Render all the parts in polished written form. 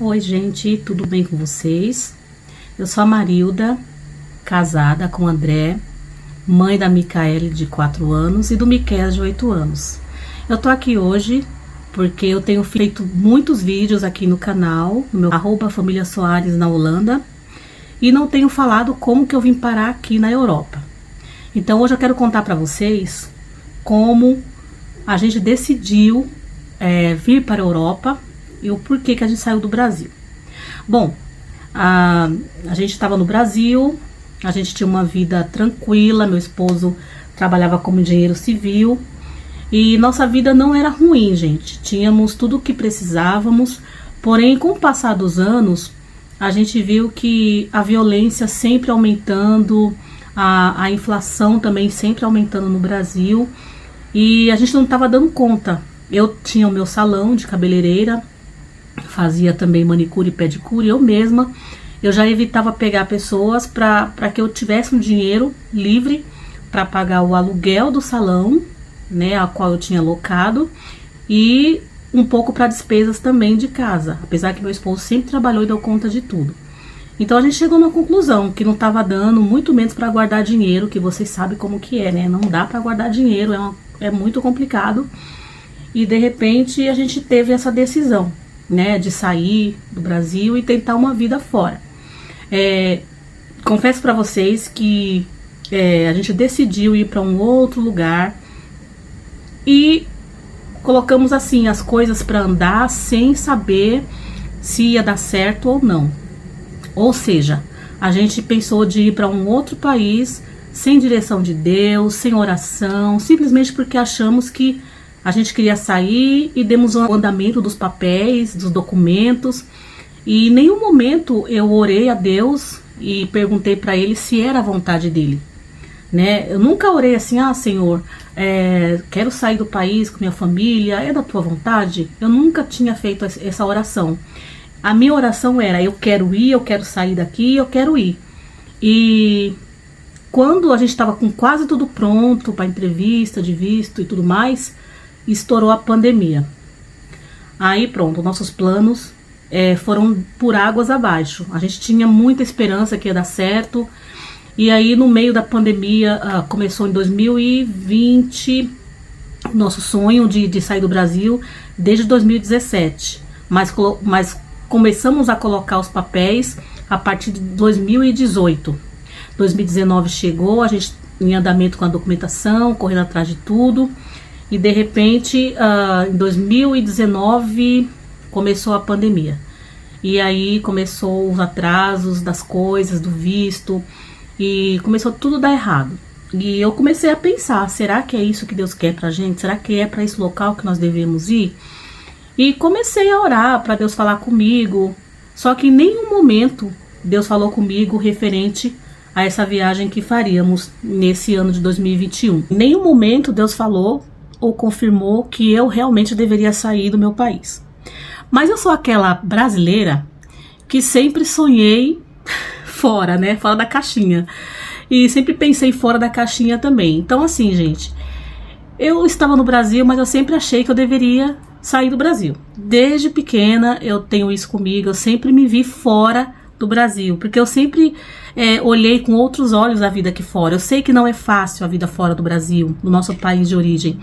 Oi, gente, tudo bem com vocês? Eu sou a Marilda, casada com o André, mãe da Micaele de 4 anos e do Miquel de 8 anos. Eu tô aqui hoje porque eu tenho feito muitos vídeos aqui no canal, no meu @família Soares na Holanda, e não tenho falado como que eu vim parar aqui na Europa. Então hoje eu quero contar para vocês como a gente decidiu vir para a Europa e o porquê que a gente saiu do Brasil. Bom, a gente estava no Brasil, a gente tinha uma vida tranquila, meu esposo trabalhava como engenheiro civil e nossa vida não era ruim, gente. Tínhamos tudo o que precisávamos, porém com o passar dos anos a gente viu que a violência sempre aumentando, a inflação também sempre aumentando no Brasil e a gente não estava dando conta. Eu tinha o meu salão de cabeleireira, fazia também manicure e pedicure, eu mesma. Eu já evitava pegar pessoas para que eu tivesse um dinheiro livre para pagar o aluguel do salão, né, a qual eu tinha alocado, e um pouco para despesas também de casa, apesar que meu esposo sempre trabalhou e deu conta de tudo. Então a gente chegou numa conclusão que não estava dando, muito menos para guardar dinheiro, que vocês sabem como que é, né? Não dá para guardar dinheiro, é muito complicado. E de repente a gente teve essa decisão, né, de sair do Brasil e tentar uma vida fora. Confesso para vocês que a gente decidiu ir para um outro lugar e colocamos assim as coisas para andar sem saber se ia dar certo ou não. Ou seja, a gente pensou de ir para um outro país sem direção de Deus, sem oração, simplesmente porque achamos que a gente queria sair e demos um andamento dos papéis, dos documentos. E em nenhum momento eu orei a Deus e perguntei para Ele se era a vontade dEle, né? Eu nunca orei assim, Senhor, quero sair do país com minha família, é da tua vontade? Eu nunca tinha feito essa oração. A minha oração era, eu quero ir, eu quero sair daqui, eu quero ir. E quando a gente estava com quase tudo pronto para entrevista, de visto e tudo mais, estourou a pandemia. Aí pronto, nossos planos foram por águas abaixo. A gente tinha muita esperança que ia dar certo. E aí no meio da pandemia, começou em 2020, nosso sonho de sair do Brasil desde 2017. Mas começamos a colocar os papéis a partir de 2018. 2019 chegou, a gente em andamento com a documentação, correndo atrás de tudo. E de repente, em 2019, começou a pandemia. E aí começou os atrasos das coisas, do visto, e começou tudo a dar errado. E eu comecei a pensar, será que é isso que Deus quer pra gente? Será que é para esse local que nós devemos ir? E comecei a orar para Deus falar comigo. Só que em nenhum momento Deus falou comigo referente a essa viagem que faríamos nesse ano de 2021. Em nenhum momento Deus falou ou confirmou que eu realmente deveria sair do meu país. Mas eu sou aquela brasileira que sempre sonhei fora, né? Fora da caixinha. E sempre pensei fora da caixinha também. Então assim, gente, eu estava no Brasil, mas eu sempre achei que eu deveria sair do Brasil. Desde pequena eu tenho isso comigo, eu sempre me vi fora do Brasil, porque eu sempre olhei com outros olhos a vida aqui fora. Eu sei que não é fácil a vida fora do Brasil, no nosso país de origem,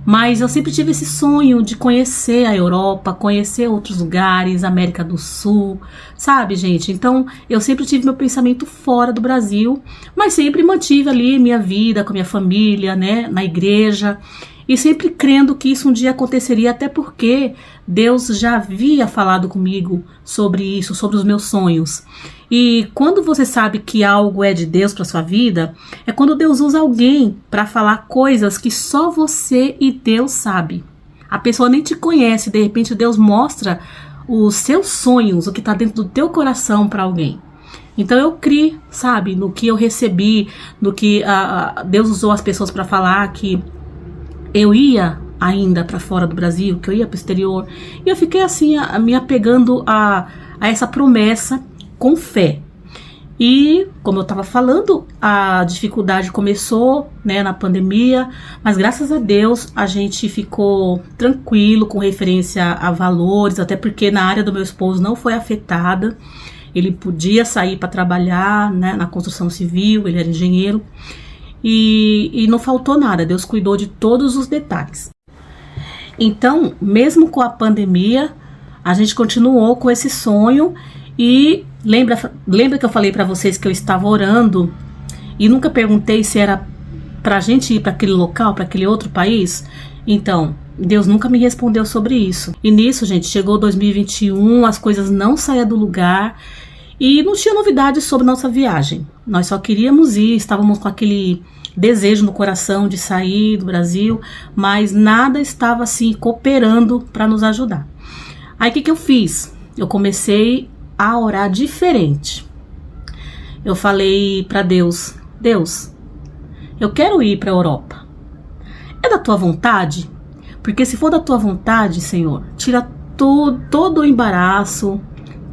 mas eu sempre tive esse sonho de conhecer a Europa, conhecer outros lugares, América do Sul, sabe, gente? Então eu sempre tive meu pensamento fora do Brasil, mas sempre mantive ali minha vida com minha família, né, na igreja, e sempre crendo que isso um dia aconteceria, até porque Deus já havia falado comigo sobre isso, sobre os meus sonhos. E quando você sabe que algo é de Deus para sua vida, é quando Deus usa alguém para falar coisas que só você e Deus sabe. A pessoa nem te conhece, de repente Deus mostra os seus sonhos, o que está dentro do teu coração para alguém. Então eu criei, sabe, no que eu recebi, no que Deus usou as pessoas para falar que eu ia ainda para fora do Brasil, que eu ia para o exterior. E eu fiquei assim, me apegando a essa promessa com fé. E, como eu estava falando, a dificuldade começou, né, na pandemia, mas graças a Deus a gente ficou tranquilo com referência a valores, até porque na área do meu esposo não foi afetada. Ele podia sair para trabalhar, né, na construção civil, ele era engenheiro, e não faltou nada, Deus cuidou de todos os detalhes. Então, mesmo com a pandemia, a gente continuou com esse sonho. E lembra que eu falei para vocês que eu estava orando e nunca perguntei se era pra gente ir para aquele local, para aquele outro país? Então, Deus nunca me respondeu sobre isso. E nisso, gente, chegou 2021, as coisas não saíam do lugar e não tinha novidades sobre nossa viagem. Nós só queríamos ir, estávamos com aquele desejo no coração de sair do Brasil, mas nada estava assim cooperando para nos ajudar. Aí o que eu fiz? Eu comecei a orar diferente. Eu falei para Deus: Deus, eu quero ir para a Europa. É da tua vontade? Porque se for da tua vontade, Senhor, tira todo o embaraço,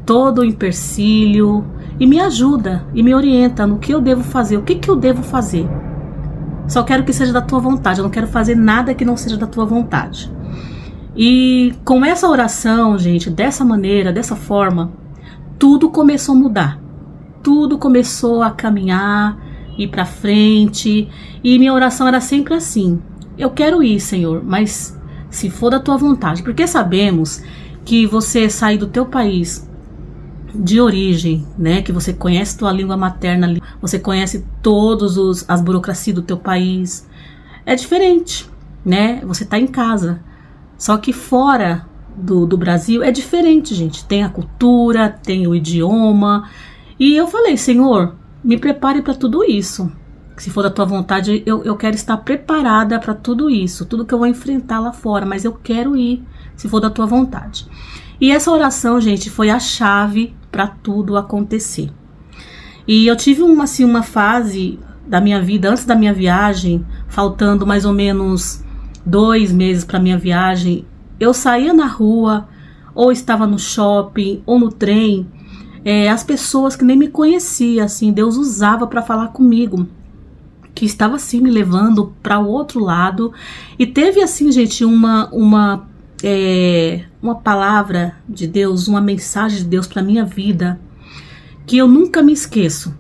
todo o empecilho e me ajuda e me orienta no que eu devo fazer, o que eu devo fazer. Só quero que seja da tua vontade, eu não quero fazer nada que não seja da tua vontade. E com essa oração, gente, dessa maneira, dessa forma, tudo começou a mudar, tudo começou a caminhar, ir para frente, e minha oração era sempre assim: eu quero ir, Senhor, mas se for da tua vontade, porque sabemos que você sair do teu país de origem, né, que você conhece tua língua materna, você conhece todas as burocracias do teu país, é diferente, né, você tá em casa, só que fora do Brasil é diferente, gente. Tem a cultura, tem o idioma. E eu falei: Senhor, me prepare para tudo isso. Se for da tua vontade, eu quero estar preparada para tudo isso, tudo que eu vou enfrentar lá fora, mas eu quero ir, se for da tua vontade. E essa oração, gente, foi a chave para tudo acontecer. E eu tive uma fase da minha vida, antes da minha viagem, faltando mais ou menos 2 meses para minha viagem, eu saía na rua, ou estava no shopping, ou no trem, as pessoas que nem me conheciam, assim, Deus usava para falar comigo, que estava assim me levando para o outro lado. E teve assim, gente, uma palavra de Deus, uma mensagem de Deus para minha vida, que eu nunca me esqueço.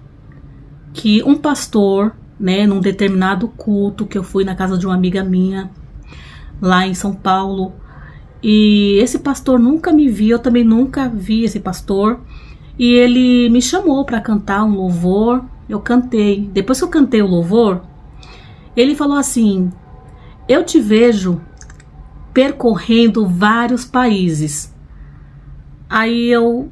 Que um pastor, né, num determinado culto que eu fui na casa de uma amiga minha, lá em São Paulo, e esse pastor nunca me viu, eu também nunca vi esse pastor, e ele me chamou para cantar um louvor. Eu cantei. Depois que eu cantei o louvor, ele falou assim: eu te vejo percorrendo vários países. Aí eu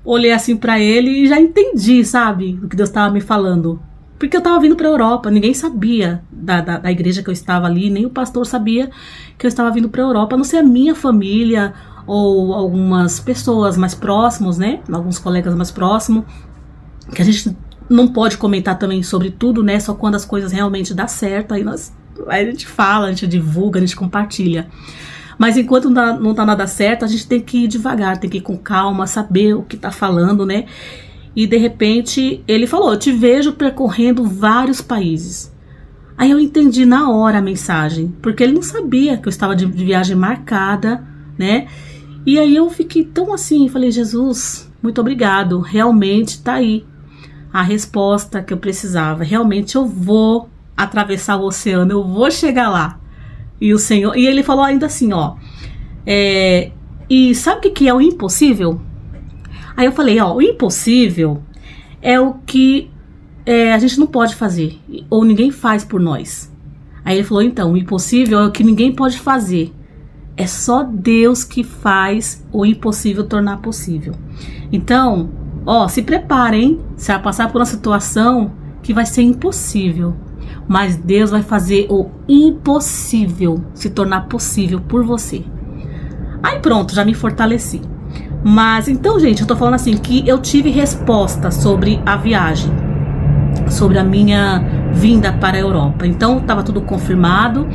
olhei assim para ele e já entendi, sabe, o que Deus estava me falando. Porque eu estava vindo para a Europa, ninguém sabia da igreja que eu estava ali, nem o pastor sabia que eu estava vindo para a Europa, a não ser a minha família ou algumas pessoas mais próximas, né? Alguns colegas mais próximos, que a gente não pode comentar também sobre tudo, né? Só quando as coisas realmente dão certo, aí a gente fala, a gente divulga, a gente compartilha. Mas enquanto não tá nada certo, a gente tem que ir devagar, tem que ir com calma, saber o que tá falando, né? E de repente ele falou: eu te vejo percorrendo vários países. Aí eu entendi na hora a mensagem, porque ele não sabia que eu estava de viagem marcada, né? E aí eu fiquei tão assim, falei: Jesus, muito obrigado, realmente tá aí a resposta que eu precisava. Realmente eu vou atravessar o oceano, eu vou chegar lá. E o Senhor, e ele falou ainda assim, ó, e sabe o que é o impossível? Aí eu falei: ó, o impossível é o que a gente não pode fazer, ou ninguém faz por nós. Aí ele falou: então, o impossível é o que ninguém pode fazer. É só Deus que faz o impossível tornar possível. Então, ó, se preparem, você vai passar por uma situação que vai ser impossível, mas Deus vai fazer o impossível se tornar possível por você. Aí pronto, já me fortaleci. Mas então, gente, eu tô falando assim, que eu tive resposta sobre a viagem, sobre a minha vinda para a Europa. Então tava tudo confirmado.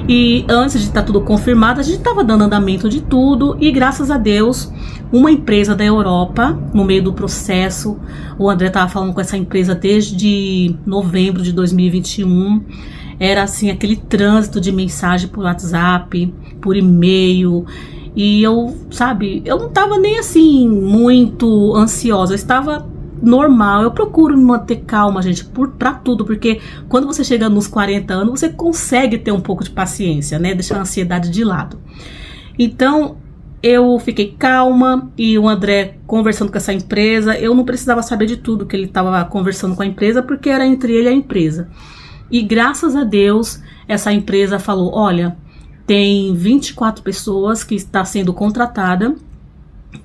E antes de estar tudo confirmado, a gente estava dando andamento de tudo e graças a Deus, uma empresa da Europa, no meio do processo, o André estava falando com essa empresa desde novembro de 2021, era assim, aquele trânsito de mensagem por WhatsApp, por e-mail, e eu não estava nem assim muito ansiosa, eu estava normal. Eu procuro me manter calma, gente, pra tudo, porque quando você chega nos 40 anos, você consegue ter um pouco de paciência, né? Deixar a ansiedade de lado. Então, eu fiquei calma e o André conversando com essa empresa, eu não precisava saber de tudo que ele estava conversando com a empresa, porque era entre ele e a empresa. E graças a Deus, essa empresa falou, olha, tem 24 pessoas que está sendo contratada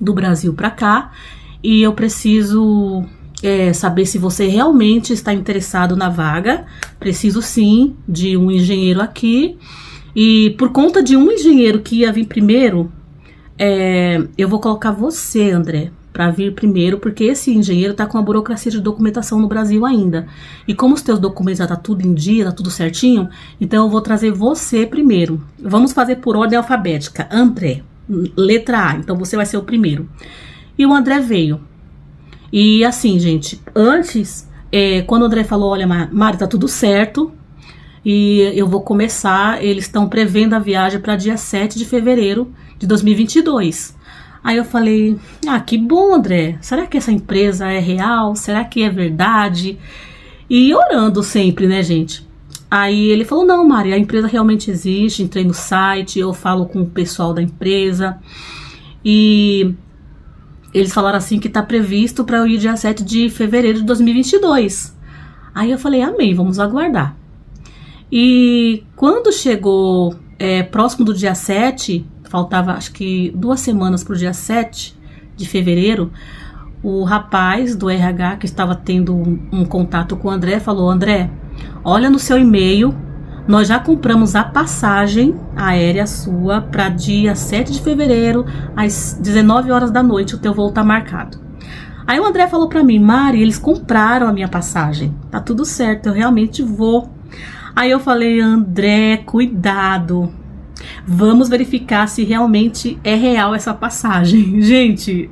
do Brasil para cá, e eu preciso saber se você realmente está interessado na vaga. Preciso sim de um engenheiro aqui. E por conta de um engenheiro que ia vir primeiro, eu vou colocar você, André, para vir primeiro, porque esse engenheiro está com a burocracia de documentação no Brasil ainda. E como os teus documentos já tá tudo em dia, tá tudo certinho, então eu vou trazer você primeiro. Vamos fazer por ordem alfabética. André, letra A, então você vai ser o primeiro. E o André veio. E assim, gente, antes, quando o André falou, olha, Mari, tá tudo certo, e eu vou começar, eles estão prevendo a viagem para dia 7 de fevereiro de 2022. Aí eu falei, que bom, André, será que essa empresa é real? Será que é verdade? E orando sempre, né, gente? Aí ele falou, não, Mari, a empresa realmente existe, entrei no site, eu falo com o pessoal da empresa, e eles falaram assim que tá previsto para eu ir dia 7 de fevereiro de 2022. Aí eu falei, amém, vamos aguardar. E quando chegou próximo do dia 7, faltava acho que 2 semanas pro dia 7 de fevereiro, o rapaz do RH que estava tendo um contato com o André falou, André, olha no seu e-mail, nós já compramos a passagem aérea sua para dia 7 de fevereiro, às 19 horas da noite, o teu voo tá marcado. Aí o André falou para mim, Mari, eles compraram a minha passagem, tá tudo certo, eu realmente vou. Aí eu falei, André, cuidado, vamos verificar se realmente é real essa passagem. Gente,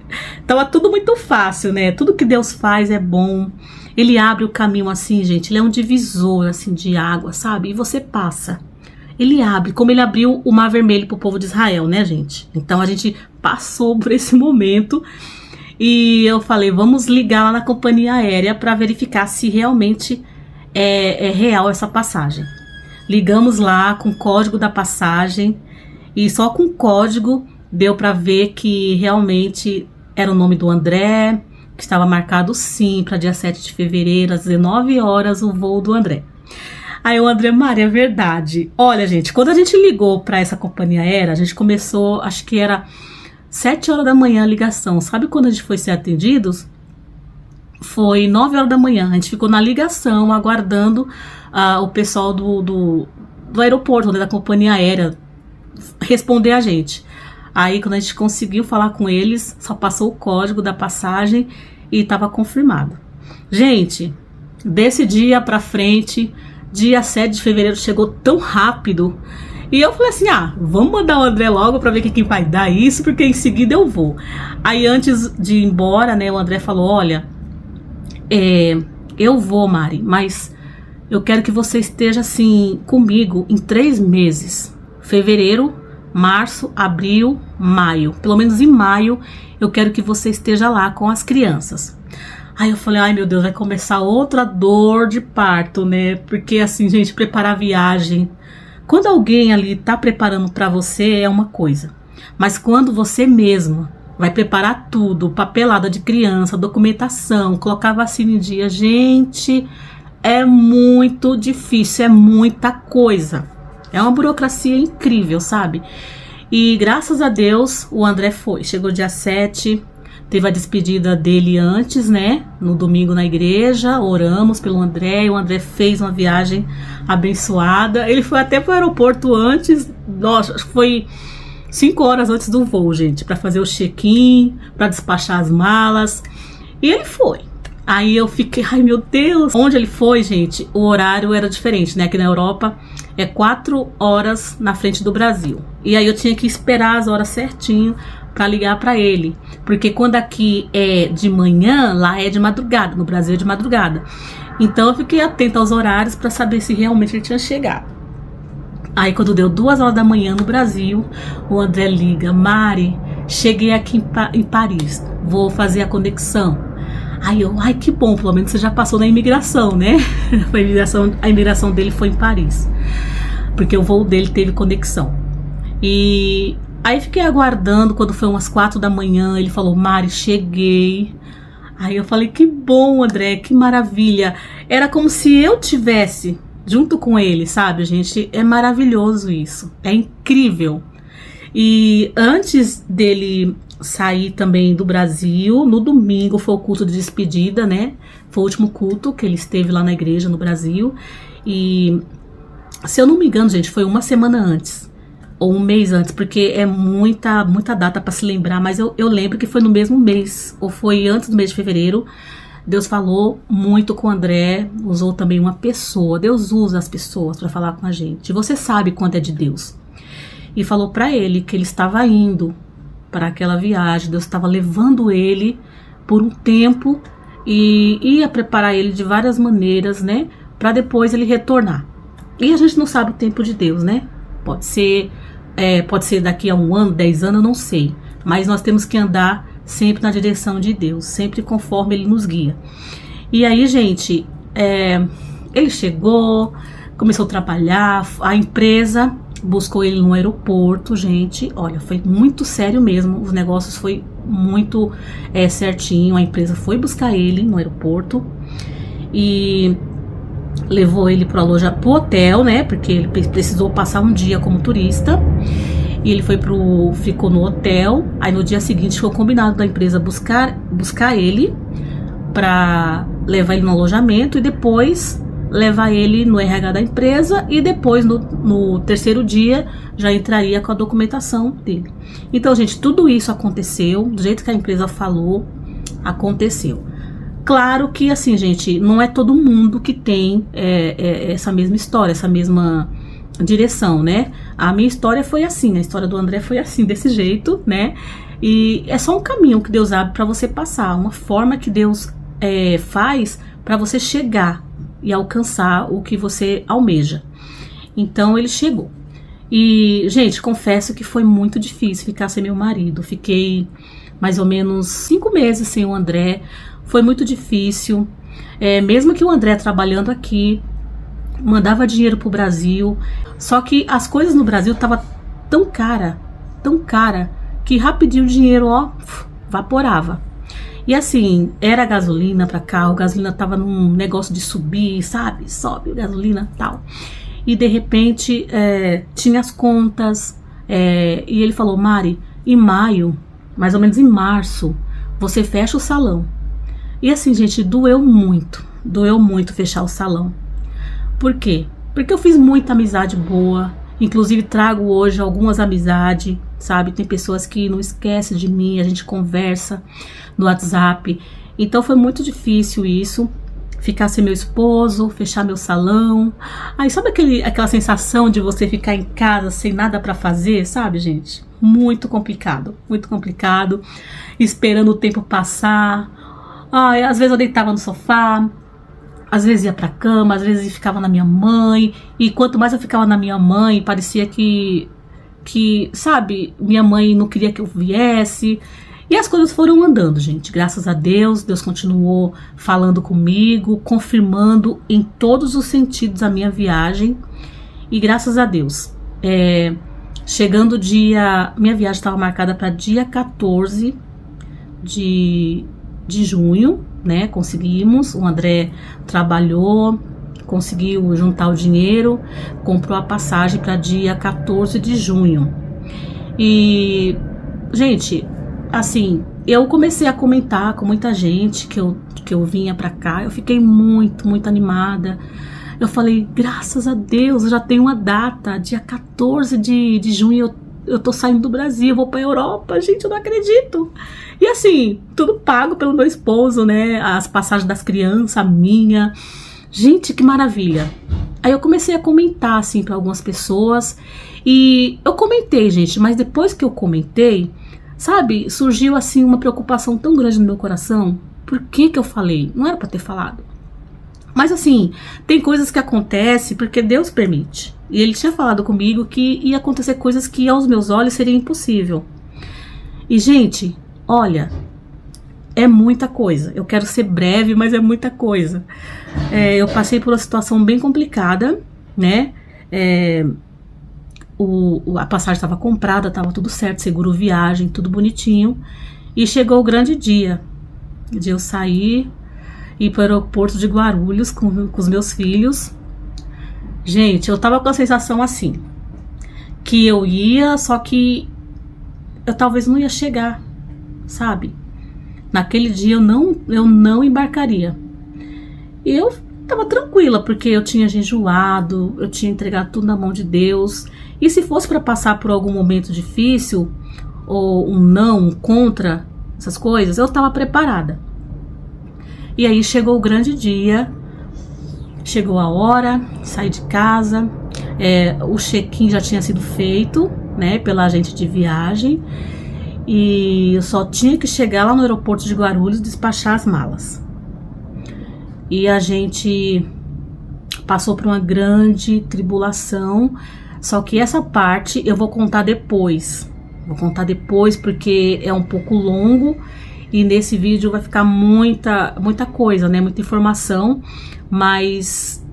tava tudo muito fácil, né? Tudo que Deus faz é bom. Ele abre o caminho assim, gente, ele é um divisor assim de água, sabe? E você passa. Ele abre, como ele abriu o Mar Vermelho pro povo de Israel, né, gente? Então a gente passou por esse momento e eu falei, vamos ligar lá na companhia aérea para verificar se realmente é real essa passagem. Ligamos lá com o código da passagem e só com o código deu para ver que realmente era o nome do André, que estava marcado sim para dia 7 de fevereiro, às 19 horas, o voo do André. Aí o André, Mari, é verdade. Olha, gente, quando a gente ligou para essa companhia aérea, a gente começou, acho que era 7 horas da manhã a ligação. Sabe quando a gente foi ser atendidos? Foi 9 horas da manhã. A gente ficou na ligação, aguardando o pessoal do aeroporto, né, da companhia aérea, responder a gente. Aí, quando a gente conseguiu falar com eles, só passou o código da passagem e estava confirmado. Gente, desse dia pra frente, dia 7 de fevereiro chegou tão rápido. E eu falei assim, vamos mandar o André logo pra ver quem vai dar isso, porque em seguida eu vou. Aí, antes de ir embora, né, o André falou, olha, eu vou, Mari, mas eu quero que você esteja assim comigo em 3 meses. Fevereiro, março, abril, maio. Pelo menos em maio eu quero que você esteja lá com as crianças. Aí eu falei, ai meu Deus, vai começar outra dor de parto, né? Porque assim, gente, preparar a viagem, quando alguém ali tá preparando pra você é uma coisa, mas quando você mesmo vai preparar tudo, papelada de criança, documentação, colocar vacina em dia, gente, é muito difícil, é muita coisa. É uma burocracia incrível, sabe? E graças a Deus o André foi. Chegou dia 7, teve a despedida dele antes, né? No domingo na igreja, oramos pelo André. E o André fez uma viagem abençoada. Ele foi até pro aeroporto antes, nossa, foi 5 horas antes do voo, gente, para fazer o check-in, para despachar as malas. E ele foi. Aí eu fiquei, ai meu Deus. Onde ele foi, gente, o horário era diferente, né? Aqui na Europa é 4 horas na frente do Brasil. E aí eu tinha que esperar as horas certinho pra ligar pra ele. Porque quando aqui é de manhã, lá é de madrugada. No Brasil é de madrugada. Então eu fiquei atenta aos horários pra saber se realmente ele tinha chegado. Aí quando deu 2 horas da manhã no Brasil, o André liga: Mari, cheguei aqui em Paris, vou fazer a conexão. Aí eu, ai que bom, pelo menos você já passou na imigração, né? A imigração dele foi em Paris, porque o voo dele teve conexão. E aí fiquei aguardando, quando foi umas 4 da manhã, ele falou: Mari, cheguei. Aí eu falei: que bom, André, que maravilha. Era como se eu tivesse junto com ele, sabe, gente? É maravilhoso isso, é incrível. E antes dele sair também do Brasil, no domingo foi o culto de despedida, né? Foi o último culto que ele esteve lá na igreja no Brasil. E se eu não me engano, gente, foi uma semana antes ou um mês antes, porque é muita data para se lembrar, mas eu lembro que foi no mesmo mês, ou foi antes do mês de fevereiro. Deus falou muito com o André, usou também uma pessoa. Deus usa as pessoas para falar com a gente. Você sabe quando é de Deus. E falou para ele que ele estava indo para aquela viagem. Deus estava levando ele por um tempo e ia preparar ele de várias maneiras, né? Para depois ele retornar. E a gente não sabe o tempo de Deus, né? Pode ser daqui a 1 ano, 10 anos, eu não sei. Mas nós temos que andar sempre na direção de Deus, sempre conforme Ele nos guia. E aí, gente, ele chegou, começou a trabalhar, a empresa buscou ele no aeroporto, gente. Olha, foi muito sério mesmo, os negócios foi muito certinho. A empresa foi buscar ele no aeroporto e levou ele pro hotel, né? Porque ele precisou passar um dia como turista. E ele ficou no hotel. Aí no dia seguinte ficou combinado da empresa buscar ele para levar ele no alojamento e depois levar ele no RH da empresa, e depois no terceiro dia já entraria com a documentação dele. Então, gente, tudo isso aconteceu do jeito que a empresa falou, aconteceu. Claro que, assim, gente, não é todo mundo que tem essa mesma história, essa mesma direção, né? A minha história foi assim, a história do André foi assim, desse jeito, né? E é só um caminho que Deus abre para você passar, uma forma que Deus faz para você chegar e alcançar o que você almeja. Então ele chegou. E, gente, confesso que foi muito difícil ficar sem meu marido. Fiquei mais ou menos 5 meses sem o André. Foi muito difícil. Mesmo que o André trabalhando aqui, mandava dinheiro pro Brasil. Só que as coisas no Brasil estavam tão cara, que rapidinho o dinheiro, vaporava. E assim, era gasolina para carro, gasolina tava num negócio de subir, sabe? Sobe gasolina e tal. E de repente tinha as contas, e ele falou: Mari, em maio, mais ou menos em março, você fecha o salão. E assim, gente, doeu muito fechar o salão. Por quê? Porque eu fiz muita amizade boa, inclusive trago hoje algumas amizades, sabe? Tem pessoas que não esquecem de mim, a gente conversa no WhatsApp. Então foi muito difícil isso, ficar sem meu esposo, fechar meu salão. Aí sabe aquela sensação de você ficar em casa sem nada pra fazer, sabe, gente? Muito complicado, esperando o tempo passar. Às vezes eu deitava no sofá, às vezes ia pra cama, às vezes ficava na minha mãe. E quanto mais eu ficava na minha mãe, parecia que sabe, minha mãe não queria que eu viesse. E as coisas foram andando, gente. Graças a Deus, Deus continuou falando comigo, confirmando em todos os sentidos a minha viagem. E graças a Deus, chegando o dia... Minha viagem estava marcada para dia 14 de junho, né? Conseguimos. O André trabalhou, conseguiu juntar o dinheiro, comprou a passagem para dia 14 de junho. E, gente, assim, eu comecei a comentar com muita gente que eu vinha pra cá. Eu fiquei muito animada. Eu falei, graças a Deus, eu já tenho uma data, dia 14 de junho eu tô saindo do Brasil, vou pra Europa, gente, eu não acredito. E assim, tudo pago pelo meu esposo, né? As passagens das crianças, a minha. Gente, que maravilha. Aí eu comecei a comentar, assim, pra algumas pessoas. E eu comentei, gente, mas depois que eu comentei, sabe, surgiu, assim, uma preocupação tão grande no meu coração. Por que que eu falei? Não era pra ter falado. Mas assim, tem coisas que acontecem porque Deus permite. E Ele tinha falado comigo que ia acontecer coisas que aos meus olhos seria impossível. E gente, olha, é muita coisa. Eu quero ser breve, mas é muita coisa. Eu passei por uma situação bem complicada, né? A passagem estava comprada, estava tudo certo, seguro viagem, tudo bonitinho. E chegou o grande dia de eu sair, ir para o aeroporto de Guarulhos com os meus filhos. Gente, eu tava com a sensação assim, que eu ia, só que eu talvez não ia chegar, sabe? Naquele dia eu não embarcaria. E eu tava tranquila, porque eu tinha jejuado, eu tinha entregado tudo na mão de Deus. E se fosse para passar por algum momento difícil, ou um não, um contra, essas coisas, eu tava preparada. E aí chegou o grande dia, chegou a hora, saí de casa, o check-in já tinha sido feito, né, pela agente de viagem, e eu só tinha que chegar lá no aeroporto de Guarulhos e despachar as malas. E a gente passou por uma grande tribulação, só que essa parte eu vou contar depois. Vou contar depois porque é um pouco longo. E nesse vídeo vai ficar muita coisa, né? Muita informação. Mas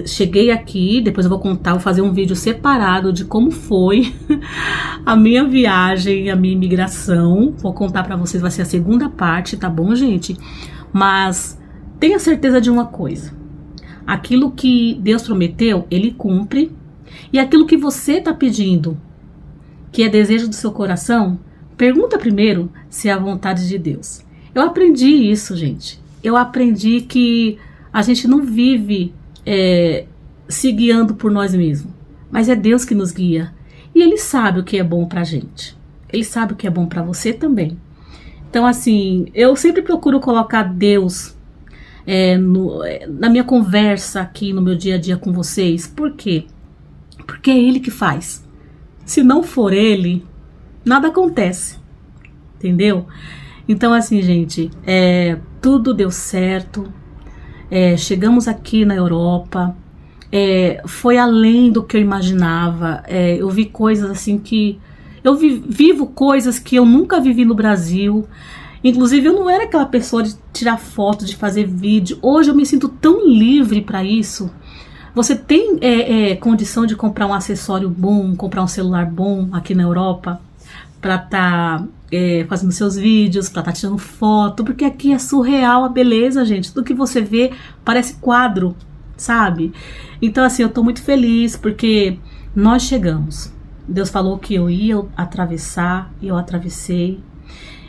cheguei aqui, depois eu vou contar, vou fazer um vídeo separado de como foi a minha viagem, a minha imigração. Vou contar pra vocês, vai ser a segunda parte, tá bom, gente? Mas tenha certeza de uma coisa. Aquilo que Deus prometeu, Ele cumpre. E aquilo que você tá pedindo, que é desejo do seu coração, pergunta primeiro se é a vontade de Deus. Eu aprendi isso, gente. Eu aprendi que a gente não vive se guiando por nós mesmos, mas é Deus que nos guia. E Ele sabe o que é bom pra gente. Ele sabe o que é bom pra você também. Então, assim, eu sempre procuro colocar Deus na minha conversa aqui, no meu dia a dia com vocês. Por quê? Porque é Ele que faz. Se não for Ele, nada acontece, entendeu? Então assim, gente, tudo deu certo, chegamos aqui na Europa, foi além do que eu imaginava, eu vi coisas assim que, eu vivo coisas que eu nunca vivi no Brasil, inclusive eu não era aquela pessoa de tirar foto, de fazer vídeo, hoje eu me sinto tão livre para isso. Você tem condição de comprar um acessório bom, comprar um celular bom aqui na Europa, para estar fazendo seus vídeos, para estar tirando foto, porque aqui é surreal a beleza, gente. Tudo que você vê parece quadro, sabe? Então assim, eu tô muito feliz porque nós chegamos. Deus falou que eu ia atravessar e eu atravessei.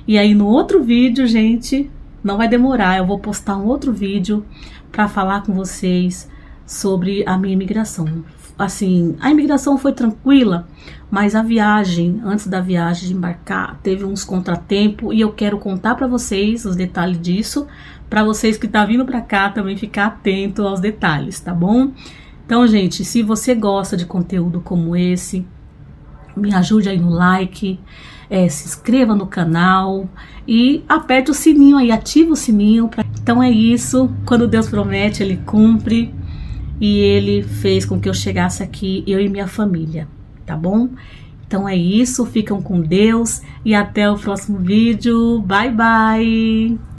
E aí no outro vídeo, gente, não vai demorar, eu vou postar um outro vídeo para falar com vocês sobre a minha imigração. Assim, a imigração foi tranquila, mas a viagem, antes da viagem de embarcar, teve uns contratempos e eu quero contar para vocês os detalhes disso, para vocês que tá vindo para cá também ficar atento aos detalhes, tá bom? Então, gente, se você gosta de conteúdo como esse, me ajude aí no like, se inscreva no canal e aperte o sininho aí, ativa o sininho. Então é isso, quando Deus promete, Ele cumpre. E Ele fez com que eu chegasse aqui, eu e minha família, tá bom? Então é isso, ficam com Deus e até o próximo vídeo. Bye, bye!